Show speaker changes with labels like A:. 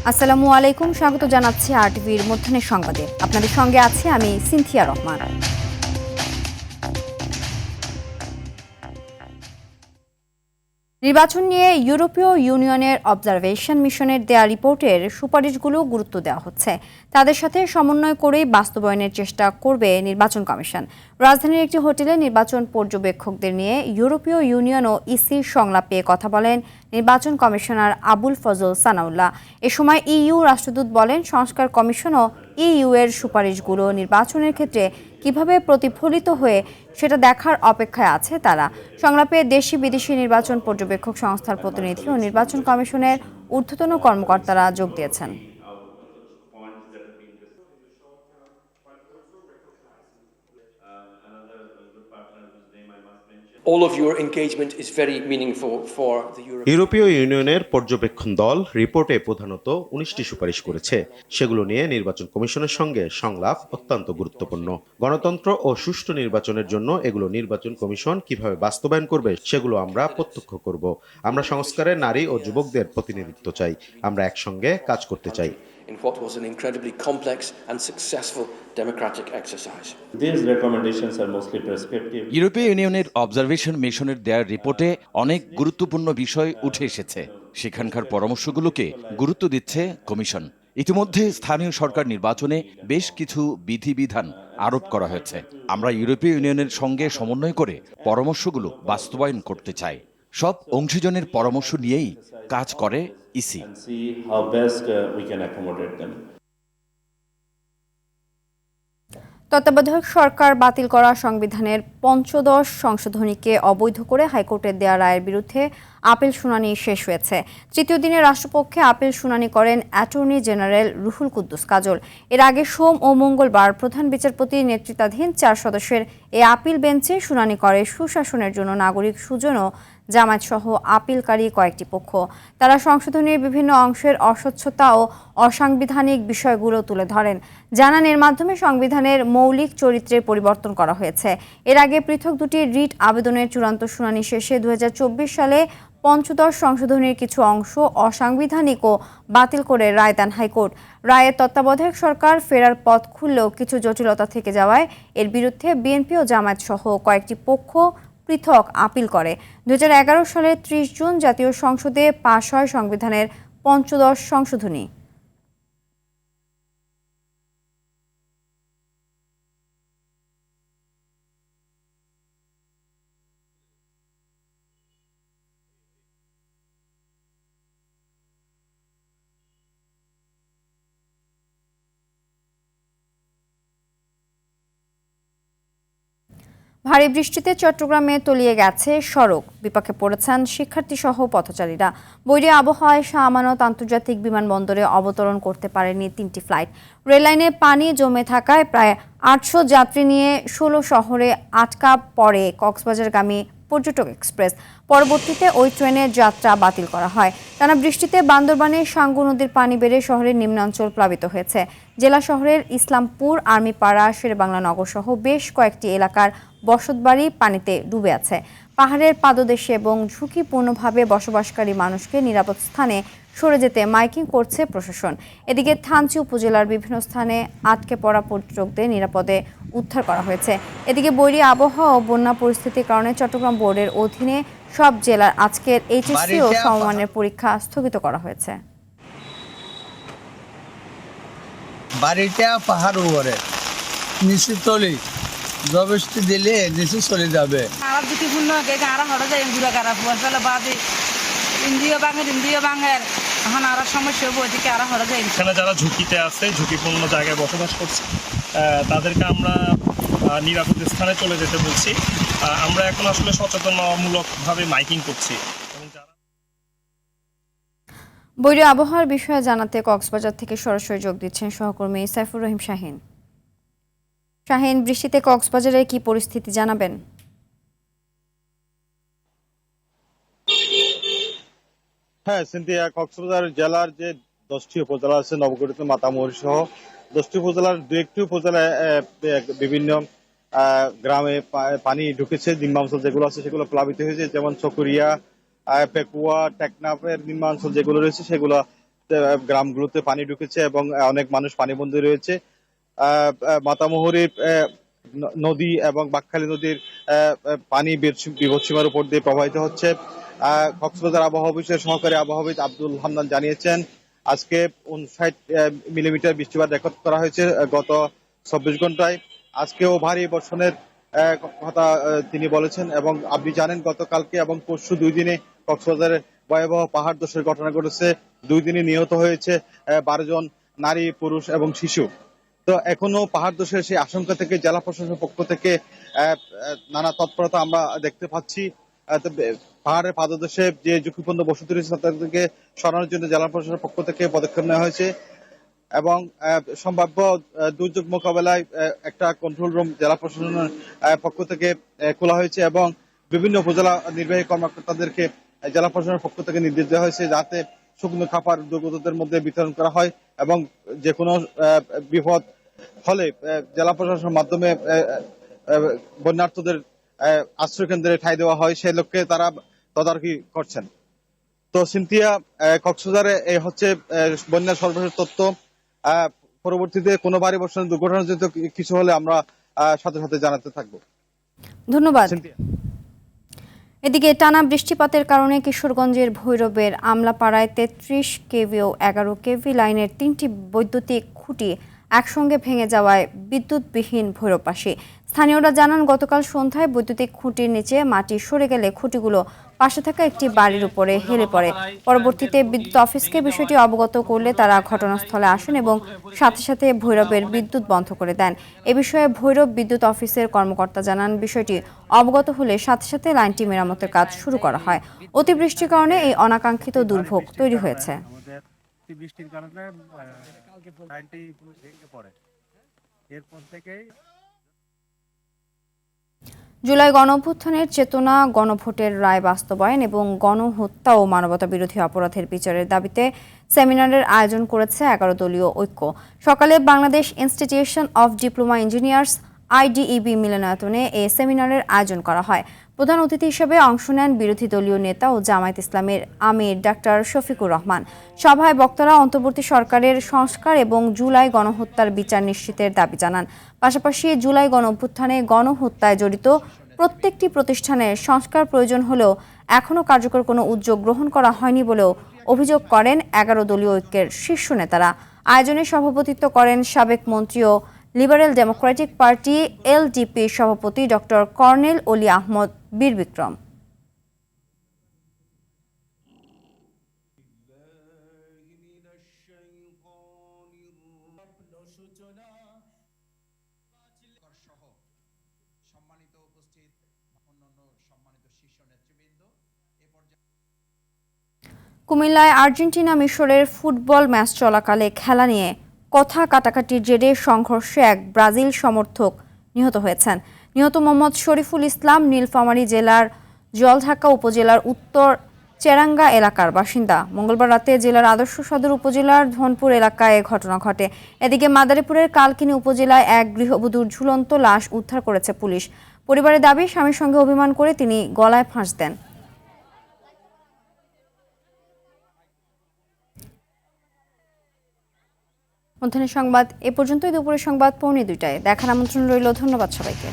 A: আসসালামু আলাইকুম, স্বাগত জানাচ্ছি আরটিভির মধ্যাহ্নের সংবাদে। আপনাদের সঙ্গে আছি আমি সিনথিয়া রহমান। নির্বাচন নিয়ে ইউরোপীয় ইউনিয়নের অবজারভেশন মিশনের দেয়া রিপোর্টের সুপারিশগুলো গুরুত্ব দেওয়া হচ্ছে। তাদের সাথে সমন্বয় করেই বাস্তবায়নের চেষ্টা করবে নির্বাচন কমিশন। রাজধানীর একটি হোটেলে নির্বাচন পর্যবেক্ষকদের নিয়ে ইউরোপীয় ইউনিয়ন ও ইসির সংলাপে কথা বলেন নির্বাচন কমিশনার আবুল ফজল সানাউল্লাহ। এ সময় ইইউ রাষ্ট্রদূত বলেন, সংস্কার কমিশন ও ইইউ এর সুপারিশগুলো নির্বাচনের ক্ষেত্রে কিভাবে প্রতিফলিত হয়ে সেটা দেখার অপেক্ষায় আছে তারা। সংলাপে দেশি বিদেশি নির্বাচন পর্যবেক্ষক সংস্থার প্রতিনিধি ও নির্বাচন কমিশনের ঊর্ধ্বতন কর্মকর্তারা যোগ দিয়েছেন।
B: All of your engagement is very meaningful for the European.
C: ইউরোপীয় ইউনিয়নের পর্যবেক্ষণ দল রিপোর্টে প্রধানত 19টি সুপারিশ করেছে। সেগুলো নিয়ে নির্বাচন কমিশনের সঙ্গে সংলাপ অত্যন্ত গুরুত্বপূর্ণ। গণতন্ত্র ও সুষ্ঠু নির্বাচনের জন্য এগুলো নির্বাচন কমিশন কিভাবে বাস্তবায়ন করবে সেগুলো আমরা প্রত্যক্ষ করব। আমরা সংস্কারে নারী ও যুবকদের প্রতিনিধিত্ব চাই। আমরা একসঙ্গে কাজ করতে চাই।
B: In what was an incredibly complex and successful democratic exercise.
D: These recommendations are mostly prescriptive.
E: ইউরোপীয় ইউনিয়নের অবজারভেশন মিশনের দেওয়ার রিপোর্টে অনেক গুরুত্বপূর্ণ বিষয় উঠে এসেছে। সেখানকার পরামর্শগুলোকে গুরুত্ব দিচ্ছে কমিশন। ইতিমধ্যে স্থানীয় সরকার নির্বাচনে বেশ কিছু বিধিবিধান আরোপ করা হয়েছে। আমরা ইউরোপীয় ইউনিয়নের সঙ্গে সমন্বয় করে পরামর্শগুলো বাস্তবায়ন করতে চাই। সব অংশীজনের পরামর্শ নিয়েই কাজ করে EC.
D: And see how best we can accommodate them.
A: তত্ত্বাবধায়ক সরকার বাতিল করা সংবিধানের পঞ্চদশ সংশোধনীকে অবৈধ করে হাইকোর্টের দেয়া রায়ের বিরুদ্ধে আপিল শুনানি শেষ হয়েছে। তৃতীয় দিনে রাষ্ট্রপক্ষে আপিল শুনানি করেন অ্যাটর্নি জেনারেল রুহুল কুদ্দুস কাজল। এর আগে সোম ও মঙ্গলবার প্রধান বিচারপতির নেতৃত্বাধীন 4 সদস্যের এই আপিল বেঞ্চে শুনানি করে সুশাসনের জন্য নাগরিক সুজন ও জামায়াত সহ আপিলকারী কয়েকটি পক্ষ। তারা সংশোধনীর বিভিন্ন অংশের অস্বচ্ছতা ও অসাংবিধানিক বিষয়গুলো তুলে ধরেন। জানান, এর মাধ্যমে সংবিধানের মৌলিক চরিত্রের পরিবর্তন করা হয়েছে। এর আগে পৃথক দুটি রিট আবেদনের চূড়ান্ত শুনানি শেষে 2024 সালে পঞ্চদশ সংশোধনীর কিছু অংশ অসাংবিধানিক ও বাতিল করে রায় দেন হাইকোর্ট। রায়ের তত্ত্বাবধায়ক সরকার ফেরার পথ খুললেও কিছু জটিলতা থেকে যাওয়ায় এর বিরুদ্ধে বিএনপি ও জামায়াত সহ কয়েকটি পক্ষ পৃথক আপিল করে। 2011 সালের 30 জুন জাতীয় সংসদে পাশ হয় সংবিধানের পঞ্চদশ সংশোধনী। ভারী বৃষ্টিতে চট্টগ্রামে তলিয়ে গেছে সড়ক, বিপাকে পড়েছেন শিক্ষার্থী সহ পথচারীরা। বৈরী আবহাওয়ায় শাহ আমানত আন্তর্জাতিক বিমানবন্দরে অবতরণ করতে পারেনি 3টি ফ্লাইট। রেললাইনে পানি জমে থাকায় প্রায় 800 যাত্রী নিয়ে 16 শহরে আটকা পড়ে কক্সবাজারগামী পর্যটক এক্সপ্রেস। পরবর্তীতে ওই ট্রেনের যাত্রা বাতিল করা হয়। টানা বৃষ্টিতে বান্দরবানে সাঙ্গু নদীর পানি বেড়ে শহরের নিম্নাঞ্চল প্লাবিত হয়েছে। জেলা শহরের ইসলামপুর, আর্মিপাড়া, শেরেবাংলা নগর সহ বেশ কয়েকটি এলাকার বসতবাড়ি পানিতে ডুবে আছে। পাহাড়ের পাদদেশে এবং ঝুঁকিপূর্ণভাবে বসবাসকারী মানুষকে নিরাপদ স্থানে সরে যেতে মাইকিং করছে প্রশাসন। এদিকে থানচি উপজেলার বিভিন্ন স্থানে আটকে পড়া পর্যটকদের নিরাপদে উদ্ধার করা হয়েছে। এদিকে বৈরী আবহাওয়া ও বন্যা পরিস্থিতির কারণে চট্টগ্রাম বোর্ডের অধীনে সব জেলার আজকের এইচএসসি ও সমমানের পরীক্ষা স্থগিত করা হয়েছে।
F: বাড়িটা পাহাড় উপরে নিচে তলি, জবস্তি দিলে নিচে চলে যাবে।
G: এখানে যারা ঝুঁকিতে আছে, ঝুঁকিপূর্ণ জায়গায় বসবাস করছে, তাদেরকে আমরা নিরাপদ স্থানে চলে যেতে বলছি। আমরা এখন আসলে সচেতনমূলকভাবে মাইকিং করছি।
A: বৈরী আবহাওয়ার বিষয়ে জানাতে কক্সবাজার থেকে সরাসরি যোগ দিচ্ছেন সহকর্মী সাইফুর রহিম শাহিন। শাহিন, বৃষ্টিতে কক্সবাজারের কি পরিস্থিতি জানাবেন?
H: হ্যাঁ সিনথিয়া, কক্সবাজার জেলার যে 10টি উপজেলা আছে, নবগঠিত মাতামুহুরী সহ 10টি উপজেলার 2-1টি উপজেলায় বিভিন্ন গ্রামে পানি ঢুকেছে। নিম্নাঞ্চল যেগুলো আছে সেগুলো প্লাবিত হয়েছে, যেমন চকরিয়া, পেকুয়া, টেকনাফের নিম্নাঞ্চল যেগুলো রয়েছে সেগুলো গ্রামগুলোতে পানি ঢুকেছে এবং অনেক মানুষ পানিবন্দী রয়েছে। মাতামুহুরী নদী এবং বাঁকখালী নদীর পানি বিপদসীমার উপর দিয়ে প্রবাহিত হচ্ছে। কক্সবাজার আবহাওয়া অফিসের সহকারী আবহাওয়াবিদ আব্দুল হান্নান জানিয়েছেন আজকে 59 মিলিমিটার বৃষ্টিপাত রেকর্ড করা হয়েছে গত 24 ঘন্টায়। আজকেও ভারী বর্ষণের কথা তিনি বলেছেন। এবং আপনি জানেন গতকালকে এবং পরশু 2 দিনে কক্সবাজারে ভয়াবহ পাহাড় ধসের ঘটনা ঘটেছে। 2 দিনে নিহত হয়েছে 12 জন নারী, পুরুষ এবং শিশু। তো এখনো পাহাড় ধসের সেই আশঙ্কা থেকে জেলা প্রশাসনের পক্ষ থেকে নানা তৎপরতা আমরা দেখতে পাচ্ছি। পাহাড়ের পাদদেশে যে ঝুঁকিপূর্ণ বসতি রয়েছে তাদেরকে সরানোর জন্য জেলা প্রশাসনের পক্ষ থেকে পদক্ষেপ নেওয়া হয়েছে এবং সম্ভাব্য দুর্যোগ মোকাবেলায় একটা কন্ট্রোল রুম জেলা প্রশাসনের পক্ষ থেকে খোলা হয়েছে এবং বিভিন্ন উপজেলা নির্বাহী কর্মকর্তাদেরকে জেলা প্রশাসনের পক্ষ থেকে নির্দেশ দেওয়া হয়েছে যাতে শুকনো খাবার দুর্গতদের মধ্যে বিতরণ করা হয় এবং যে কোনো বিপদ হলে জেলা প্রশাসনের মাধ্যমে বন্যার্থদের আশ্রয় কেন্দ্রে ঠাঁই দেওয়া হয়, সেই লক্ষ্যে তারা তদারকি করছেন। তো সিনথিয়া, কক্সবাজারে এই হচ্ছে বন্যার সর্বশেষ তথ্য। পরবর্তীতে কোনো ভারী বর্ষণের দুর্ঘটনাজনিত কিছু হলে আমরা সাথে সাথে জানাতে থাকবো।
A: ধন্যবাদ।
H: সিনথিয়া।
A: এদিকে টানা বৃষ্টিপাতের কারণে কিশোরগঞ্জের ভৈরবের আমলাপাড়ায় 33 কেভি ও 11 কেভি লাইনের 3টি বৈদ্যুতিক খুঁটি একসঙ্গে ভেঙে যাওয়ায় বিদ্যুৎবিহীন ভৈরববাসী। স্থানীয়রা জানান গতকাল সন্ধ্যায় বৈদ্যুতিক খুঁটির নিচে মাটি সরে গেলে খুঁটিগুলো পাশে থাকা একটি বাড়ির উপরে হেলে পড়ে। পরবর্তীতে বিদ্যুৎ অফিসকে বিষয়টি অবগত করলে তারা ঘটনাস্থলে আসেন এবং সাথে সাথে ভৈরবের বিদ্যুৎ বন্ধ করে দেন। এ বিষয়ে ভৈরব বিদ্যুৎ অফিসের কর্মকর্তা জানান বিষয়টি অবগত হলে সাথে সাথে লাইনটি মেরামতের কাজ শুরু করা হয়। অতিবৃষ্টির কারণে এই অনাকাঙ্ক্ষিত দুর্ভোগ তৈরি হয়েছে।
I: বৃষ্টির কারণে লাইনটি ভেঙে পড়ে। এরপর থেকেই
A: জুলাই গণঅভ্যুত্থানের চেতনা, গণভোটের রায় বাস্তবায়ন এবং গণহত্যা ও মানবতা বিরোধী অপরাধের বিচারের দাবিতে সেমিনারের আয়োজন করেছে 11 দলীয় ঐক্য। সকালে Bangladesh institution of diploma engineers IDEB মিলনায়তনে এই সেমিনারের আয়োজন করা হয়। প্রধান অতিথি হিসেবে অংশ নেন বিরোধী দলীয় নেতা ও জামায়াত ইসলামের আমির ডাক্তার শফিকুর রহমান। সভায় বক্তারা অন্তর্বর্তী সরকারের সংস্কার এবং জুলাই গণহত্যার বিচার নিশ্চিতের দাবি জানান। পাশাপাশি জুলাই গণঅভ্যুত্থানে গণহত্যায় জড়িত প্রত্যেকটি প্রতিষ্ঠানের সংস্কার প্রয়োজন হলেও এখনও কার্যকর কোনো উদ্যোগ গ্রহণ করা হয়নি বলেও অভিযোগ করেন 11 দলীয় ঐক্যের শীর্ষ নেতারা। আয়োজনে সভাপতিত্ব করেন সাবেক মন্ত্রী ও লিবারেল ডেমোক্রেটিক পার্টি LDP সভাপতি ডক্টর কর্নেল অলি আহমদ বীর বিক্রম। কুমিল্লায় আর্জেন্টিনা মিশরের ফুটবল ম্যাচ চলাকালে খেলা নিয়ে কথা কাটাকাটির জেরে সংঘর্ষে এক ব্রাজিল সমর্থক নিহত হয়েছেন। নিহত মোহাম্মদ শরীফুল ইসলাম নীলফামারী জেলার জলঢাকা উপজেলার উত্তর চেরাঙ্গা এলাকার বাসিন্দা। মঙ্গলবার রাতে জেলার আদর্শ সদর উপজেলার ধনপুর এলাকায় ঘটনা ঘটে। এদিকে মাদারীপুরের কালকিনি উপজেলায় এক গৃহবধূর ঝুলন্ত লাশ উদ্ধার করেছে পুলিশ। পরিবারের দাবি, স্বামীর সঙ্গে অভিমান করে তিনি গলায় ফাঁস দেন। মধ্যাহ্নের সংবাদ এ পর্যন্তই। দুপুরের সংবাদ 1:45টায় দেখার আমন্ত্রণ রইল। ধন্যবাদ সবাইকে।